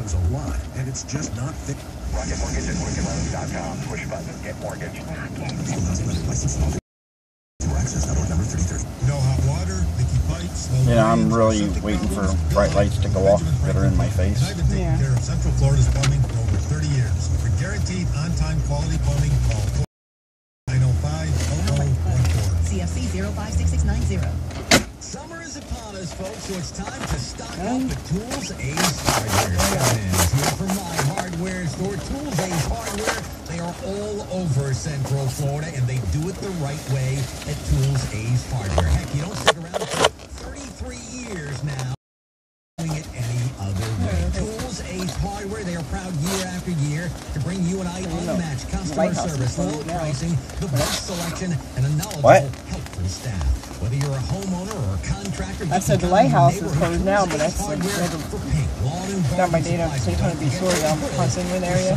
happens a lot, and it's just not thick. Rocket Mortgage at RocketLoans.com. Push button, get mortgage. No hot water, leaky pipes. Yeah, I'm really waiting for bright lights to go off that are in my face. I've been taking care of Central Florida's plumbing for over 30 years. For guaranteed on-time quality plumbing, call 905-0014. CFC 056690. Summer is upon us, folks, so it's time to stock up at Tools Ace Hardware. Here from my hardware store, Tools Ace Hardware. They are all over Central Florida, and they do it the right way at Tools Ace Hardware. Heck, you don't stick around for 33 years now doing it any other way. Tools Ace Hardware, they are proud year after year to bring you and I unmatched customer service, low pricing, the best selection, and a knowledgeable, helpful staff. Whether you're a homeowner or a contractor, I said the lighthouse is closed now, but that's got my data on Daytona Beach, Florida, Burnside area.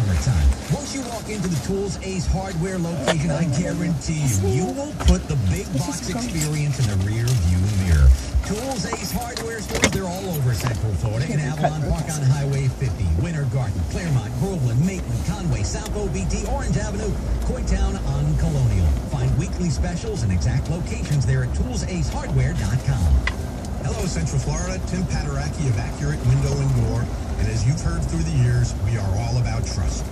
Once you walk into the Tools Ace Hardware location, I guarantee you will put the big box experience in the rear view mirror. Tools Ace Hardware stores, they're all over Central Florida, in Avalon Park on Highway 50, Winter Garden, Claremont, Groveland, Maitland, Conway, South OBT, Orange Avenue, Coytown on Colonial. Find weekly specials and exact locations there at toolsacehardware.com. Hello, Central Florida. Tim Paderaki of Accurate Window and Door. And as you've heard through the years, we are all about trust.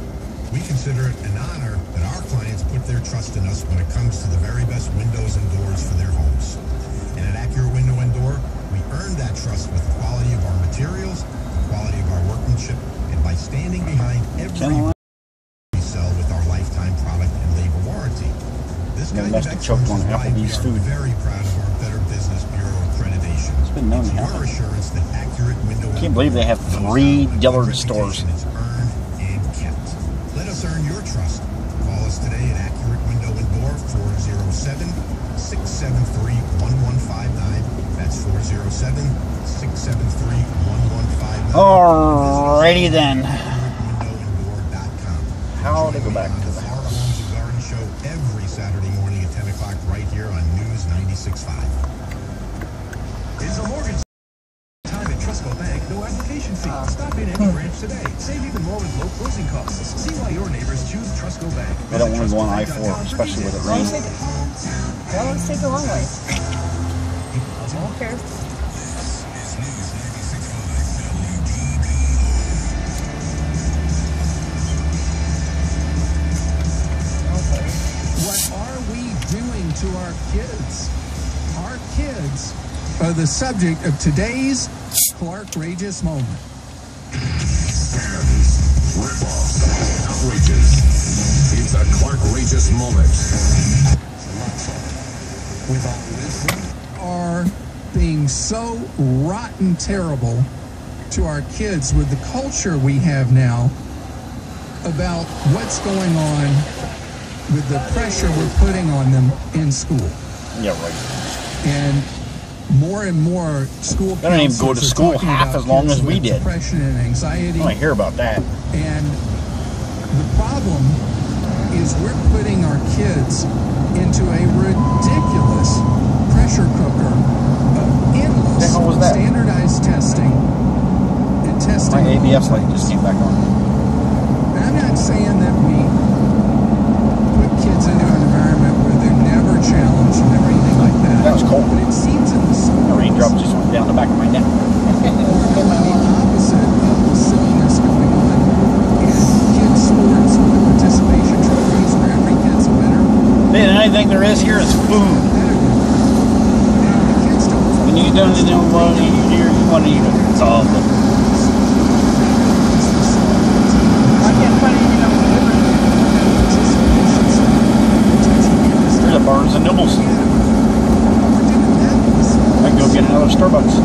We consider it an honor that our clients put their trust in us when it comes to the very best windows and doors for their homes. And at Accurate Window and Door, we earn that trust with the quality of our materials, the quality of our workmanship, and by standing behind every we sell with our lifetime product and labor warranty. This kind of excellence is why we are very proud of our Better Business Bureau accreditation. It's been known to happen. Your assurance that Accurate Window and Door. I can't believe they have 3 Dillard stores. Is earned and kept. Let us earn your trust. Call us today at Accurate Window and Door, 407-673-1159. That's 407-673-1159. Alrighty then. How to go back to the house? Show every Saturday morning at 10 o'clock right here on News 96.5. It's a mortgage time at Trustco Bank. No application fee. Stop in any branch today. Save even more with low closing costs. See why your neighbors choose Trustco Bank. I don't want to go on I-4, especially with it raining. Well, let's take a long way. Who cares? To our kids. Our kids are the subject of today's Clark-rageous moment. Rip-offs, outrages. It's a Clark-rageous moment. Are being so rotten terrible to our kids with the culture we have now about what's going on with the pressure we're putting on them in school. Yeah, right. And more school they don't even go to school half as long as we did. Depression and anxiety. I hear about that. And the problem is we're putting our kids into a ridiculous pressure cooker of endless standardized testing and testing. My ABS light just came back on. And I'm not saying that we kids into an environment where they're never challenged, never anything like that. That was cold. But it seems in the school, the raindrop just went down the back of my neck. the opposite of the silliness going on in kids' sports with the participation trophies where every kid's a winner. Man, the only thing there is here is food. When you don't want to eat here, you want to eat it. It's all good. I can't find anything on the river. There's a Barnes and Nobles. I can go get another Starbucks.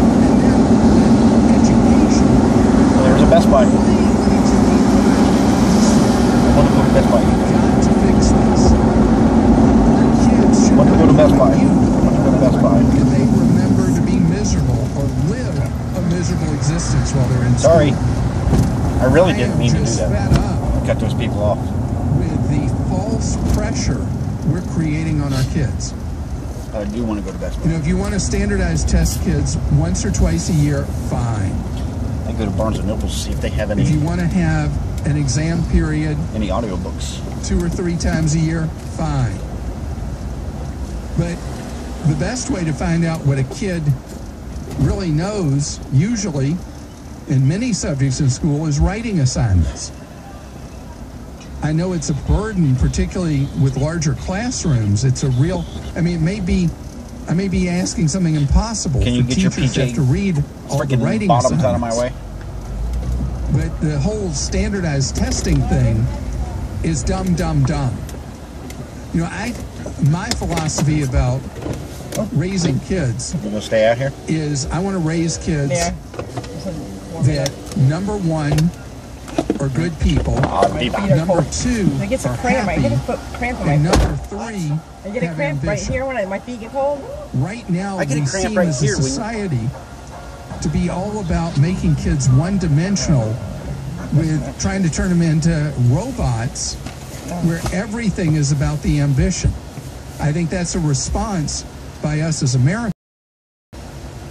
Well, there's a Best Buy. I want to go to Best Buy. I want to go to Best Buy. I want to go to Best Buy. Can they remember to be miserable or live a miserable existence while they're in school? Sorry. I really didn't mean to do that. Cut those people off. With the false pressure we're creating on our kids. I do want to go to Best Buy. You know, if you want to standardize test kids once or twice a year, fine. I go to Barnes & Noble to see if they have any... If you want to have an exam period... Any audiobooks. 2 or 3 times a year, fine. But the best way to find out what a kid really knows, usually, in many subjects in school, is writing assignments. I know it's a burden, particularly with larger classrooms. It's a real... I mean, I may be asking something impossible. Can you for get your teachers to have to read all the writing bottoms assignments out of my way? But the whole standardized testing thing is dumb. You know, my philosophy about raising kids You gonna stay out here? is I want to raise kids that, number one, are good people. Number two, I get some are cramp. I happy. get a cramp in my And foot. number three, I get a have cramp right ambition. here when my feet get cold. Right now, I get a we cramp seem right as here a when- society to be all about making kids one-dimensional with trying to turn them into robots where everything is about the ambition. I think that's a response by us as Americans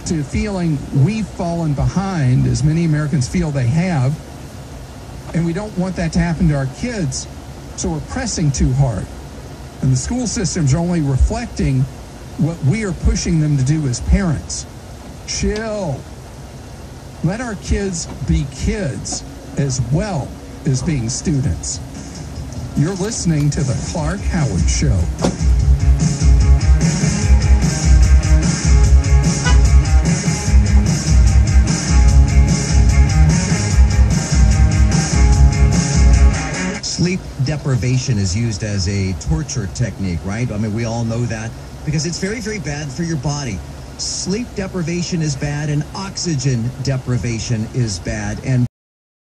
to feeling we've fallen behind, as many Americans feel they have, and we don't want that to happen to our kids, so we're pressing too hard. And the school systems are only reflecting what we are pushing them to do as parents. Chill. Let our kids be kids as well as being students. You're listening to The Clark Howard Show. Sleep deprivation is used as a torture technique, right? I mean, we all know that because it's very, very bad for your body. Sleep deprivation is bad and oxygen deprivation is bad. And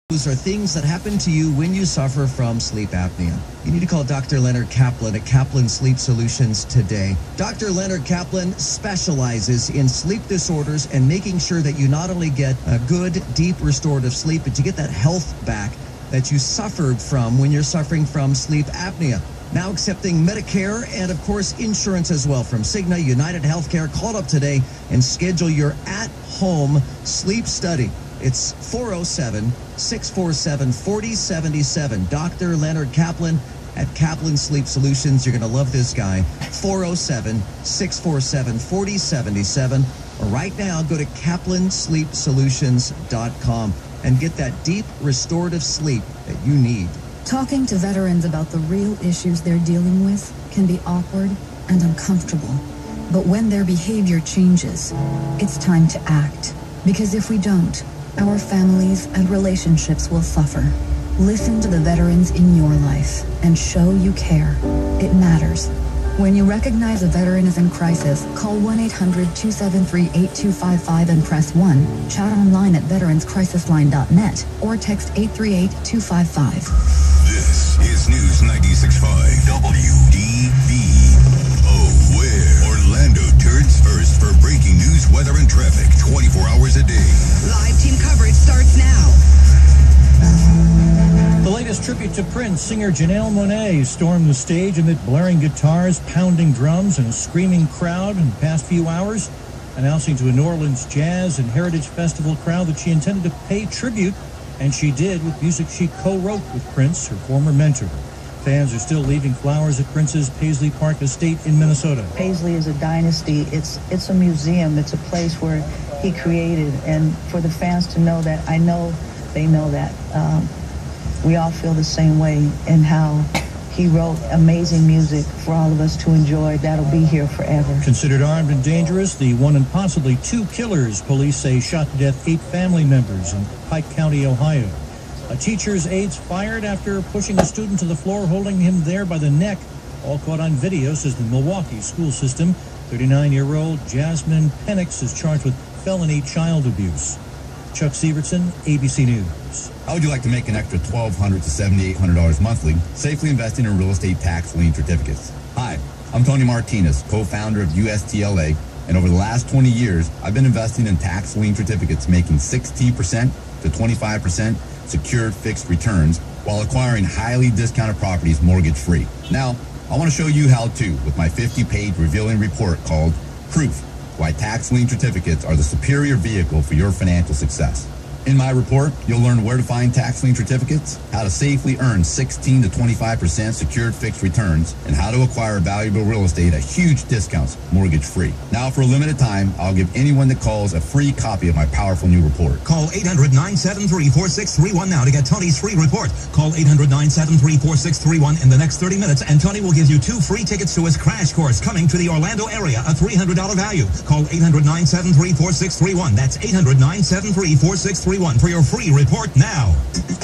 those are things that happen to you when you suffer from sleep apnea. You need to call Dr. Leonard Kaplan at Kaplan Sleep Solutions today. Dr. Leonard Kaplan specializes in sleep disorders and making sure that you not only get a good, deep restorative sleep, but you get that health back that you suffered from when you're suffering from sleep apnea. Now accepting Medicare and, of course, insurance as well from Cigna, United Healthcare. Call up today and schedule your at-home sleep study. It's 407-647-4077. Dr. Leonard Kaplan at Kaplan Sleep Solutions. You're going to love this guy. 407-647-4077. Or right now, go to KaplanSleepSolutions.com and get that deep restorative sleep that you need. Talking to veterans about the real issues they're dealing with can be awkward and uncomfortable. But when their behavior changes, it's time to act. Because if we don't, our families and relationships will suffer. Listen to the veterans in your life and show you care. It matters. When you recognize a veteran is in crisis, call 1-800-273-8255 and press 1. Chat online at veteranscrisisline.net or text 838-255. This is News 96.5 WDVO, where Orlando turns first for breaking news, weather, and traffic 24 hours a day. Live team coverage starts now. The latest tribute to Prince, singer Janelle Monáe stormed the stage amid blaring guitars, pounding drums, and a screaming crowd in the past few hours, announcing to a New Orleans Jazz and Heritage Festival crowd that she intended to pay tribute, and she did with music she co-wrote with Prince, her former mentor. Fans are still leaving flowers at Prince's Paisley Park estate in Minnesota. Paisley is a dynasty. It's a museum. It's a place where he created, and for the fans to know that, I know they know that. We all feel the same way in how he wrote amazing music for all of us to enjoy. That'll be here forever. Considered armed and dangerous, the one and possibly two killers police say shot to death 8 family members in Pike County, Ohio. A teacher's aides fired after pushing a student to the floor, holding him there by the neck. All caught on video, says the Milwaukee school system. 39-year-old Jasmine Penix is charged with felony child abuse. Chuck Sievertson, ABC News. How would you like to make an extra $1,200 to $7,800 monthly safely investing in real estate tax lien certificates? Hi, I'm Tony Martinez, co-founder of USTLA, and over the last 20 years, I've been investing in tax lien certificates making 16% to 25% secured fixed returns while acquiring highly discounted properties mortgage-free. Now, I want to show you how to with my 50-page revealing report called Proof: Why Tax Lien Certificates Are the Superior Vehicle for Your Financial Success. In my report, you'll learn where to find tax lien certificates, how to safely earn 16 to 25% secured fixed returns, and how to acquire valuable real estate at huge discounts, mortgage-free. Now, for a limited time, I'll give anyone that calls a free copy of my powerful new report. Call 800-973-4631 now to get Tony's free report. Call 800-973-4631 in the next 30 minutes, and Tony will give you 2 free tickets to his crash course coming to the Orlando area, a $300 value. Call 800-973-4631. That's 800-973-4631 for your free report now.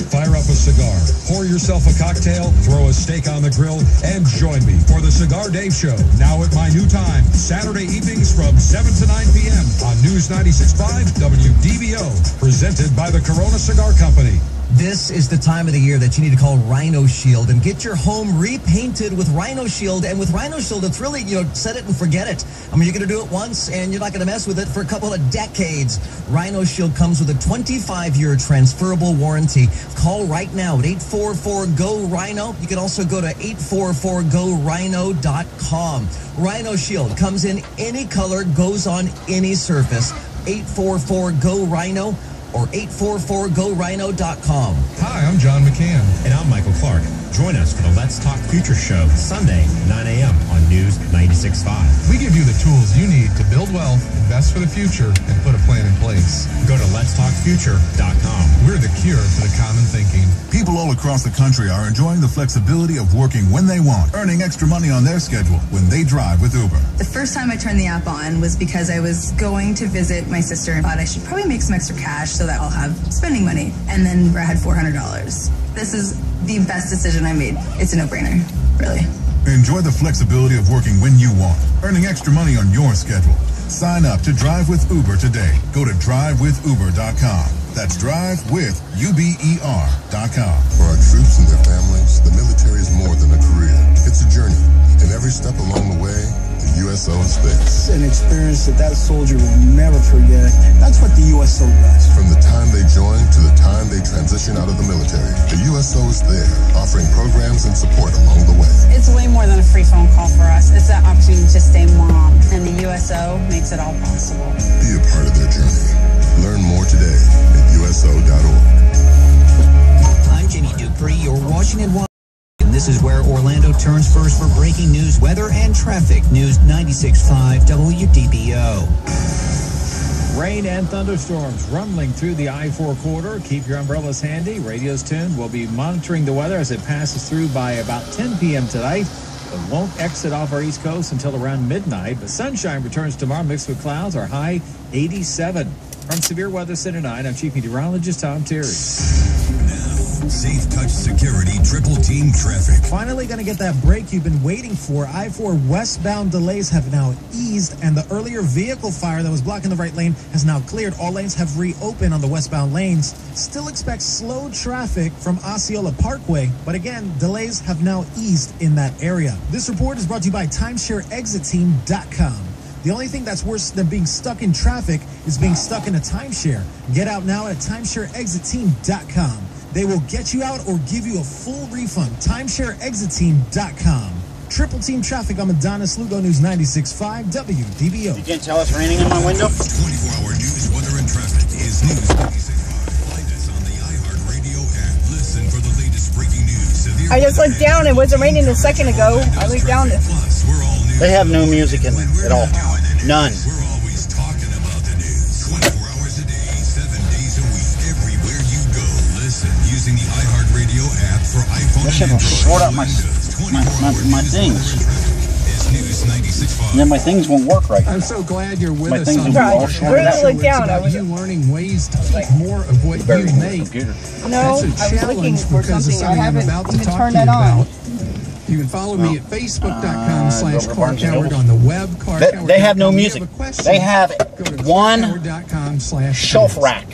Fire up a cigar, pour yourself a cocktail, throw a steak on the grill, and join me for the Cigar Dave Show, now at my new time, Saturday evenings from 7 to 9 p.m. on News 96.5 WDBO, presented by the Corona Cigar Company. This is the time of the year that you need to call Rhino Shield and get your home repainted with Rhino Shield. And with Rhino Shield, it's really, set it and forget it. I mean, you're going to do it once and you're not going to mess with it for a couple of decades. Rhino Shield comes with a 25-year transferable warranty. Call right now at 844-GO-RHINO. You can also go to 844-GO-RHINO.com. Rhino Shield comes in any color, goes on any surface. 844-GO-RHINO. or 844-GO-RHINO.com. Hi, I'm John McCann. And I'm Michael Clark. Join us for the Let's Talk Future Show, Sunday, 9 a.m. on News 96.5. We give you the tools you need to build wealth, invest for the future, and put a plan in place. Go to letstalkfuture.com. We're the cure for the common thinking. People all across the country are enjoying the flexibility of working when they want, earning extra money on their schedule when they drive with Uber. The first time I turned the app on was because I was going to visit my sister and thought I should probably make some extra cash so that I'll have spending money. And then I had $400. This is the best decision I made. It's a no-brainer, really. Enjoy the flexibility of working when you want, earning extra money on your schedule. Sign up to Drive with Uber today. Go to drivewithuber.com. That's drivewithuber.com. For our troops and their families, the military is more than a career. It's a journey, and every step along the way, the USO is there. It's an experience that soldier will never forget. That's what the USO does. From the time they join to the time they transition out of the military, the USO is there, offering programs and support along the way. It's way more than a free phone call for us. It's that opportunity to stay mom, and the USO makes it all possible. Be a part of their journey. Learn more today at USO.org. I'm Jimmy Dupree, your Washington Watch. And this is where Orlando turns first for breaking news, weather, and traffic. News 96.5 WDBO. Rain and thunderstorms rumbling through the I-4 corridor. Keep your umbrellas handy. Radio's tuned. We'll be monitoring the weather as it passes through by about 10 p.m. tonight. It won't exit off our East Coast until around midnight. But sunshine returns tomorrow mixed with clouds. Our high 87. From Severe Weather Center 9, I'm Chief Meteorologist Tom Terry. Safe Touch Security Triple Team Traffic. Finally going to get that break you've been waiting for. I-4 westbound delays have now eased, and the earlier vehicle fire that was blocking the right lane has now cleared. All lanes have reopened on the westbound lanes. Still expect slow traffic from Osceola Parkway, but again, delays have now eased in that area. This report is brought to you by TimeshareExitTeam.com. The only thing that's worse than being stuck in traffic is being stuck in a timeshare. Get out now at TimeshareExitTeam.com. They will get you out or give you a full refund. TimeshareExitTeam.com. Triple Team Traffic on Madonna, Slugo News 96.5 WDBO. You can't tell it's raining in my window? 24-hour news, weather, and traffic is News 96.5. Find us on the iHeartRadio app. Listen for the latest breaking news. I just looked down. It wasn't raining a second ago. I looked down. They have no music in there at all. None. We're always talking about the news. 24 hours a day, 7 days a week. Everywhere you go, listen using the iHeartRadio app for iPhone and Android. Short up my things. And then my things won't work right. I'm so glad you're with my us. Things on all the shorted out. It's about you learning ways to keep more of what you make. No, That's a I was looking challenge for because of something. I something I'm haven't about to even talk turned to you that on. about. You can follow me at Facebook.com/Clark Howard on the web. They have no music. They have one shelf rack.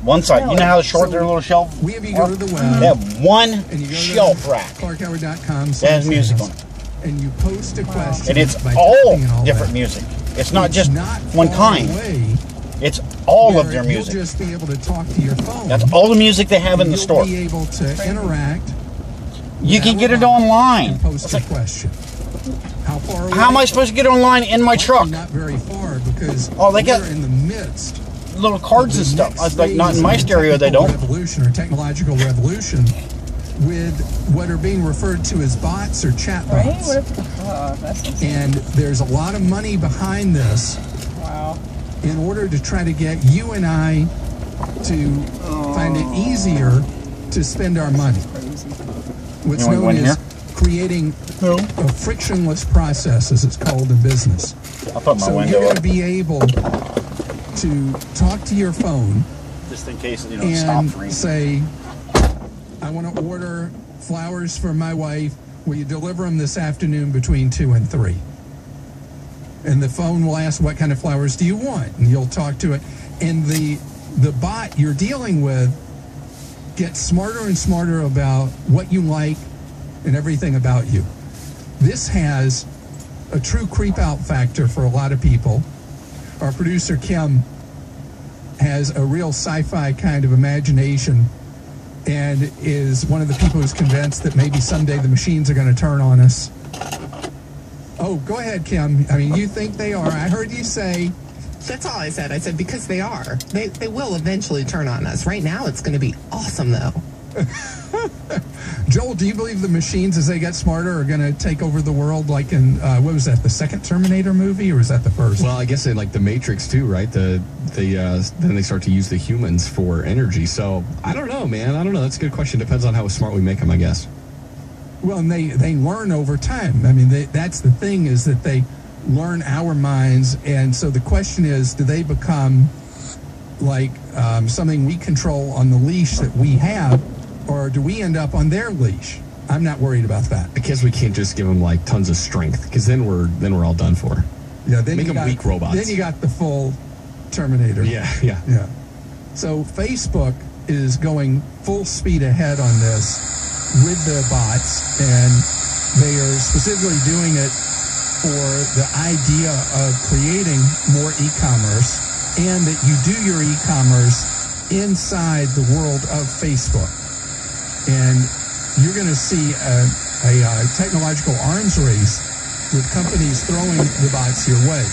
One side. You know how short their little shelf? We have you go to the web. They have one shelf rack. ClarkHoward.com. That has music on it. And you post a question. And it's all different music. It's not just one kind. It's all of their music. You'll just be able to talk to your phone. That's all the music they have in the store. You'll be able to interact. You can get it online. Post a question. How far away? How am I supposed to get it online in my truck? Not very far because they got we're in the midst little cards and stuff. Like not in my stereo, they don't. Revolution or technological revolution with what are being referred to as bots or chatbots. Right? What if, that's and there's a lot of money behind this. Wow. In order to try to get you and I to find it easier to spend our money. What's known as creating a frictionless process, as it's called in business. I'll put my so window you're going up. to be able to talk to your phone just in case you don't stop and ringing. say, I want to order flowers for my wife. Will you deliver them this afternoon between 2 and 3? And the phone will ask, what kind of flowers do you want? And you'll talk to it. And the bot you're dealing with gets smarter and smarter about what you like and everything about you. This has a true creep out factor for a lot of people. Our producer Kim has a real sci-fi kind of imagination and is one of the people who's convinced that maybe someday the machines are going to turn on us. Oh, go ahead, Kim. I mean, you think they are. I heard you say... That's all I said. I said because they are. They will eventually turn on us. Right now, it's going to be awesome, though. Joel, do you believe the machines, as they get smarter, are going to take over the world like in, what was that, the second Terminator movie, or was that the first? Well, I guess in like the Matrix too, right? Then they start to use the humans for energy. So I don't know, man. I don't know. That's a good question. Depends on how smart we make them, I guess. Well, and they learn over time. I mean, that's the thing, is that they learn our minds. And so the question is, do they become like something we control on the leash that we have, or do we end up on their leash? I'm not worried about that. I guess we can't just give them like tons of strength, because then we're all done for. Yeah, then make them weak robots. Then you got the full Terminator. Yeah. So Facebook is going full speed ahead on this with the bots, and they are specifically doing it for the idea of creating more e-commerce, and that you do your e-commerce inside the world of Facebook. And you're going to see a technological arms race with companies throwing the bots your way.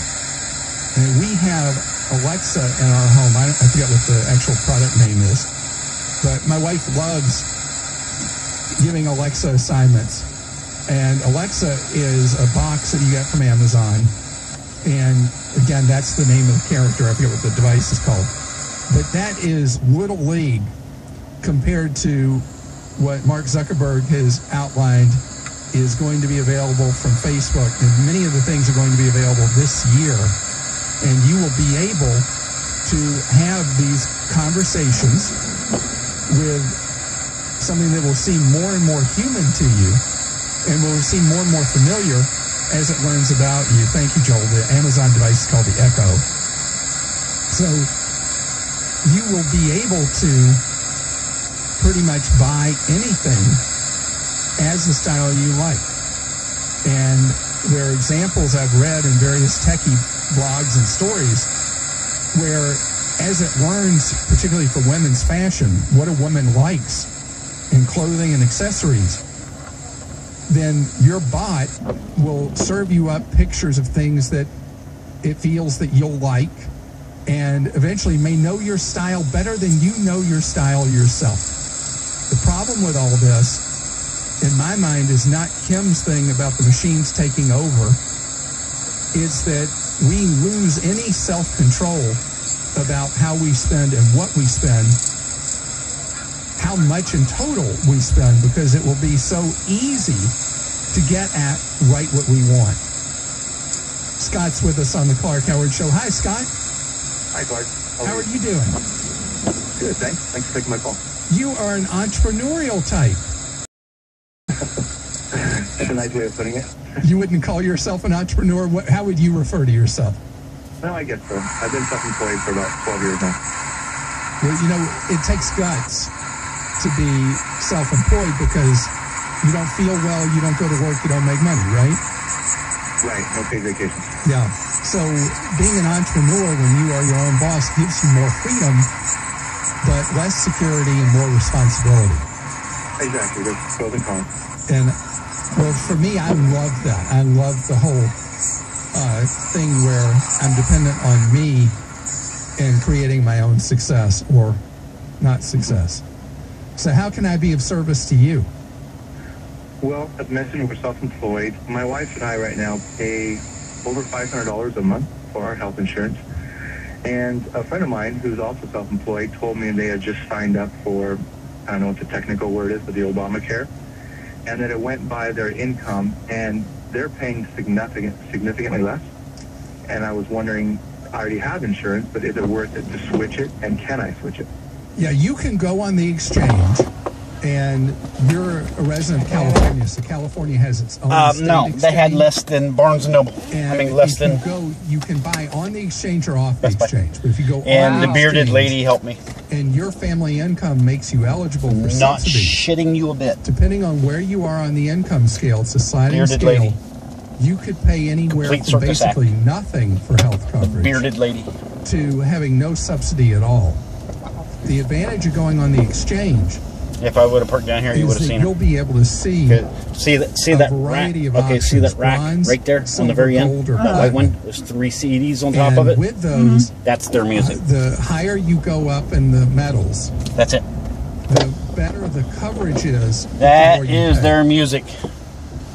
And we have Alexa in our home. I forget what the actual product name is, but my wife loves giving Alexa assignments. And Alexa is a box that you get from Amazon. And again, that's the name of the character. I forget what the device is called. But that is Little League compared to what Mark Zuckerberg has outlined is going to be available from Facebook. And many of the things are going to be available this year. And you will be able to have these conversations with something that will seem more and more human to you, and will seem more and more familiar as it learns about you. Thank you, Joel. The Amazon device is called the Echo. So you will be able to pretty much buy anything as the style you like. And there are examples I've read in various techie blogs and stories where, as it learns, particularly for women's fashion, what a woman likes in clothing and accessories, then your bot will serve you up pictures of things that it feels that you'll like, and eventually may know your style better than you know your style yourself. The problem with all this, in my mind, is not Kim's thing about the machines taking over. It's that we lose any self-control about how we spend and what we spend, how much in total we spend, because it will be so easy to get at right what we want. Scott's with us on the Clark Howard Show. Hi, Scott. Hi, Clark. How are you doing? Good, thanks. Thanks for taking my call. You are an entrepreneurial type. That's a nice way of putting it. You wouldn't call yourself an entrepreneur? How would you refer to yourself? No, I guess so. I've been self-employed for about 12 years now. Well, you know, it takes guts to be self-employed, because you don't feel well, you don't go to work, you don't make money, right? Right, no paid vacation. Yeah. So being an entrepreneur when you are your own boss gives you more freedom, but less security and more responsibility. Exactly. There's pros and cons. And, well, for me, I love that. I love the whole thing where I'm dependent on me and creating my own success or not success. So how can I be of service to you? Well, as mentioned, we're self-employed. My wife and I right now pay over $500 a month for our health insurance. And a friend of mine who's also self-employed told me they had just signed up for, I don't know what the technical word is, but the Obamacare, and that it went by their income, and they're paying significantly less. And I was wondering, I already have insurance, but is it worth it to switch it, and can I switch it? Yeah, you can go on the exchange, and you're a resident of California, so California has its own state no, exchange. they had less than Barnes & Noble. And I mean, less if than... you go, you can buy on the exchange or off the exchange. But if you go And on the bearded exchange, lady helped me. and your family income makes you eligible for Not subsidy. shitting you a bit. Depending on where you are on the income scale, it's a sliding Bearded scale. lady. You could pay anywhere Complete from circus act. basically nothing for health coverage Bearded lady. to having no subsidy at all. The advantage of going on the exchange If I would have parked down here, you would is have that seen her. you'll be able to see See that rack? variety of Okay, see that options, rack bronze, right there on silver, the very end? gold, or That white platinum. one? There's 3 CDs on top And of it. with those, That's their music. the higher you go up in the metals, That's it. the better the coverage is. That the more you is pay. their music.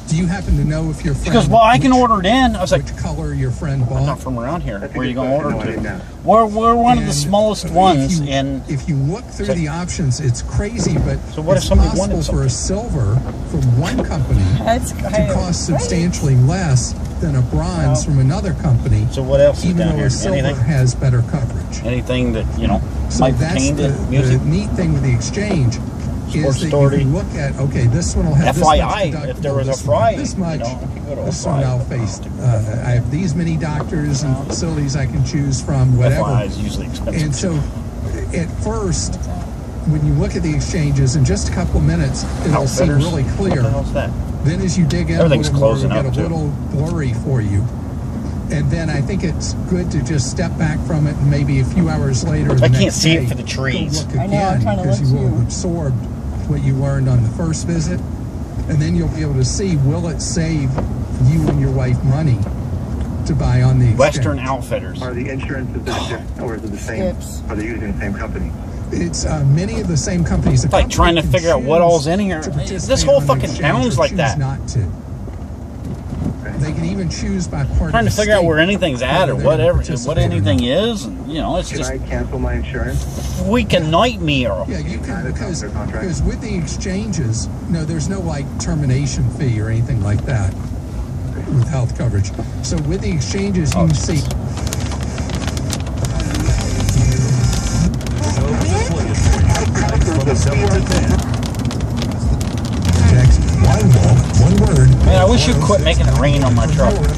Do you happen to know if your friend... She goes, well, I can order it in. I was like, which color your friend bought? I'm not from around here. That's a Where are you good going to order question. it No, I to? didn't We're one of the And smallest if ones you- in... If you look through the options, it's crazy, but So what if it's somebody possible wanted for a silver from one company That's to cost substantially less than a bronze from another company, So what else is even down though here? a silver Anything? has better coverage. Anything that, you know, So might that's pertain the to music? neat thing with the exchange Sports is that Authority. you can look at, okay, this one will have this much FYI, if there was a deductible, fry, this much, you know, I could go to a this fry. one I'll face. I have these many doctors and facilities I can choose from, whatever. FYI is usually expensive. And so, at first, when you look at the exchanges, in just a couple of minutes, it'll seem Outfitters? really What clear. the hell's that? Then as you dig in Everything's a little more, closing it'll up, get a too. little blurry for you. And then I think it's good to just step back from it, and maybe a few hours later, the I can't next see day, it for the trees. go look I know, I'm again, trying to because look you will too. have absorbed what you learned on the first visit, and then you'll be able to see, will it save you and your wife money to buy on the exchange? Western Outfitters. Are the insurances different, or is it the same? Skips. Are they using the same company? It's many of the same companies. Like trying to figure out what all's in here. This whole fucking town's like that. Not to. They can even choose by part Trying of to the figure out state where anything's at or whether they're whatever, what participating or anything not. is. And, you know, it's Can just I cancel my insurance? weekend nightmare. Yeah, you can, because their contract. with the exchanges, no, there's no like termination fee or anything like that with health coverage. So with the exchanges, you can see. Text one walk, one word. Man, I wish you'd quit making it rain on my truck. Also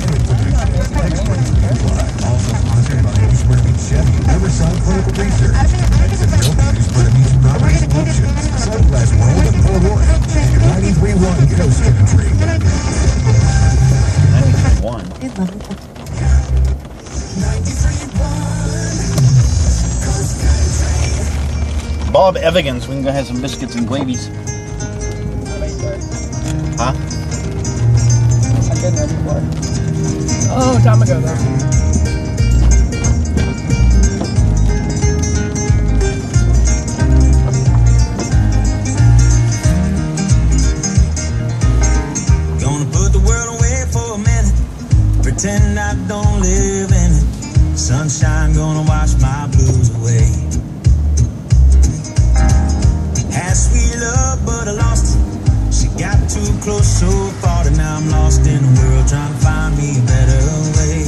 sponsored by Eastburn Beach Chevy, Riverside Clinical Research, Exit Realty, Eastburn Beach Property Solutions, Sunglass World of Port Orange, and 93.1 Coast Country. 93.1. Bob Evigans, we can go have some biscuits and glavies. Huh? I've been there before. Oh, time ago though. Gonna put the world away for a minute, pretend I don't live in it. Sunshine gonna wash my blues away. Had sweet love, but I lost it. She got too close so far, and now I'm lost in the world trying to find me a better way.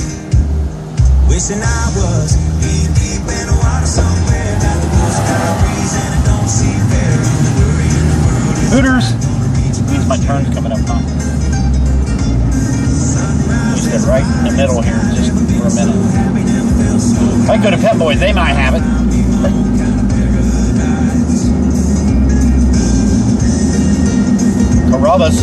Wishing I was deep, deep in the water somewhere, got the blue sky breeze and it don't seem fair. I'm worrying the world is Hooters. Means my turn's coming up, huh? Just get right in the middle here just for a minute. If I go to Pet Boys, they might have it. Carrabba's.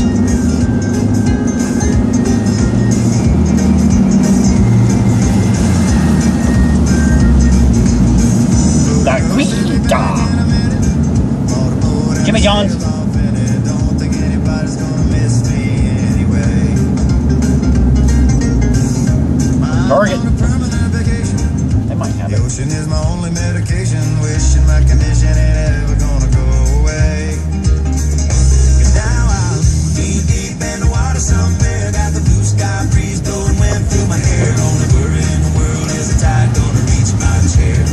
La Guida. Jimmy John's. Target. They might have it. Ocean is my only medication, wishing my condition ain't ever gonna go away. And now I'm deep in the water somewhere, got the blue sky breeze blowing wind through my hair. Only worry in the world is the tide gonna reach my chair.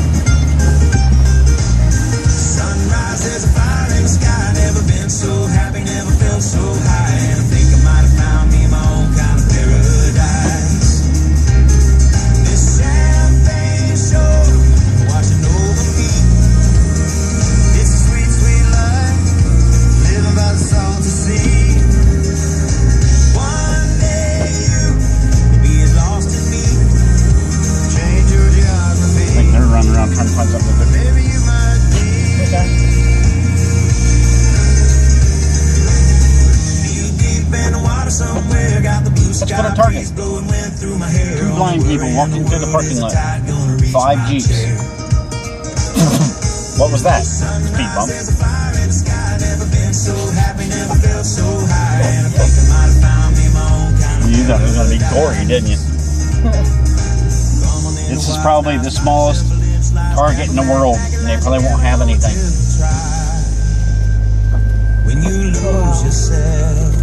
Sunrise, there's a fire in the sky, never been so happy, never felt so high, and I think I might have found me my own kind of paradise. This champagne shore washing over me, it's a sweet, sweet life, living by the salty sea. One day you'll be as lost in me, change your geography. I think they're running around trying to find something to do. Maybe you might be. Let's go to Target. 2 blind people walking through the parking lot. 5 Jeeps. What was that? Speed bump. You thought it was going to be gory, didn't you? This is probably the smallest Target in the world, and they probably won't have anything. When you lose yourself,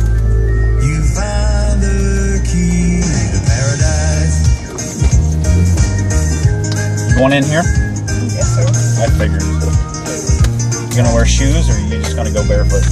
you find the key to paradise. Going in here? Yes, sir. I figured. You gonna wear shoes, or are you just gonna go barefoot?